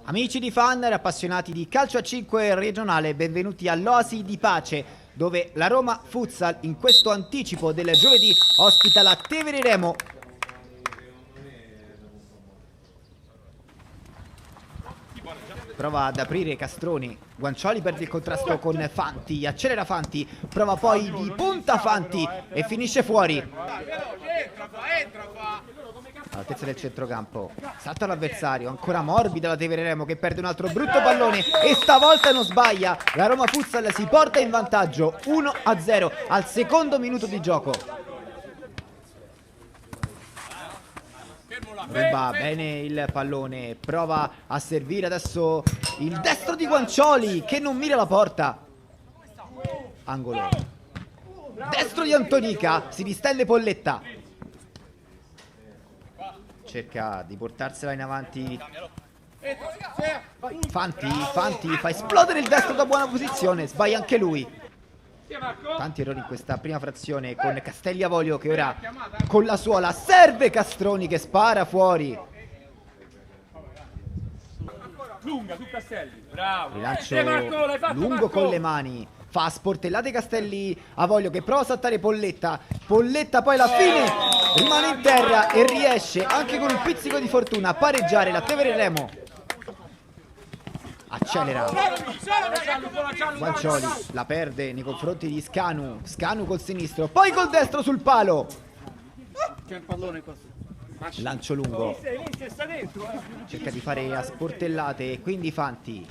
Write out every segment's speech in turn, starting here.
Amici di Fanner, appassionati di calcio a 5 regionale, benvenuti all'Oasi di Pace, dove la Roma Futsal in questo anticipo del giovedì ospita la Tevere Remo. Prova ad aprire Castroni, Guancioli perde il contrasto con Fanti, accelera Fanti, prova poi di punta Fanti e finisce fuori. All'altezza del centrocampo, salta l'avversario, ancora morbida la Tevere Remo che perde un altro brutto pallone e stavolta non sbaglia. La Roma Futsal si porta in vantaggio 1-0 al secondo minuto di gioco. Ruba bene il pallone, prova a servire adesso il destro di Guancioli che non mira la porta. Angolo, destro di Antonica, si distende Polletta, cerca di portarsela in avanti Fanti fa esplodere il destro da buona posizione, sbaglia anche lui. Tanti errori in questa prima frazione con Castelli Avorio che ora con la suola serve Castroni che spara fuori. Lunga su Castelli, bravo. Rilancio lungo con le mani, fa sportellate Castelli Avorio che prova a saltare Polletta. Polletta poi alla fine rimane in terra e riesce anche con un pizzico di fortuna a pareggiare la Tevere Remo. Accelera Guancioli, la perde nei confronti di Scanu. Scanu col sinistro, poi col destro sul palo. Lancio lungo, cerca di fare a sportellate e quindi Fanti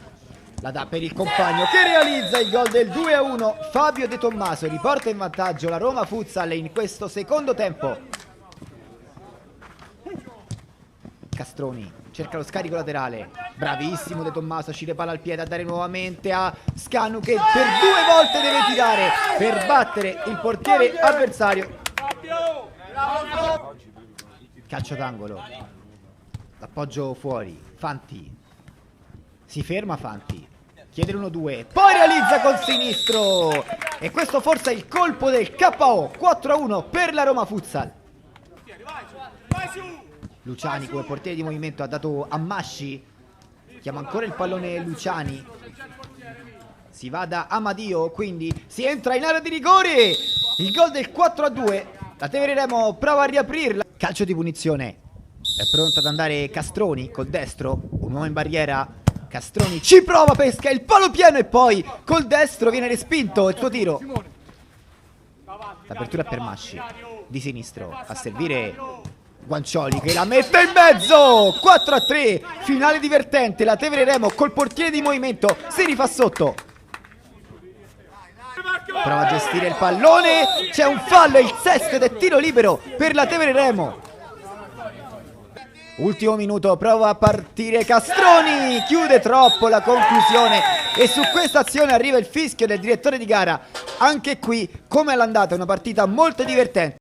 la dà per il compagno che realizza il gol del 2-1. Fabio De Tommaso riporta in vantaggio la Roma Futsal in questo secondo tempo. Castroni cerca lo scarico laterale, bravissimo De Tommaso, ci palla al piede a dare nuovamente a Scanu che per due volte deve tirare per battere il portiere avversario. Calcio d'angolo, l'appoggio fuori, Fanti si ferma, Fanti chiede l'1-2, poi realizza col sinistro e questo forse è il colpo del KO. 4-1 per la Roma Futsal. Luciani come portiere di movimento ha dato a Masci, chiama ancora il pallone Luciani, si va da Amadio, quindi si entra in area di rigore, il gol del 4-2. La Tevere Remo prova a riaprirla, calcio di punizione, è pronta ad andare Castroni col destro, un uomo in barriera, Castroni ci prova, pesca il palo pieno e poi col destro viene respinto il suo tiro. L'apertura per Masci, di sinistro a servire Guancioli che la mette in mezzo. 4-3, finale divertente. La Tevere Remo col portiere di movimento si rifà sotto, prova a gestire il pallone, c'è un fallo, il sesto ed è tiro libero per la Tevere Remo. Ultimo minuto, prova a partire Castroni, chiude troppo la conclusione e su questa azione arriva il fischio del direttore di gara. Anche qui come all'andata è una partita molto divertente.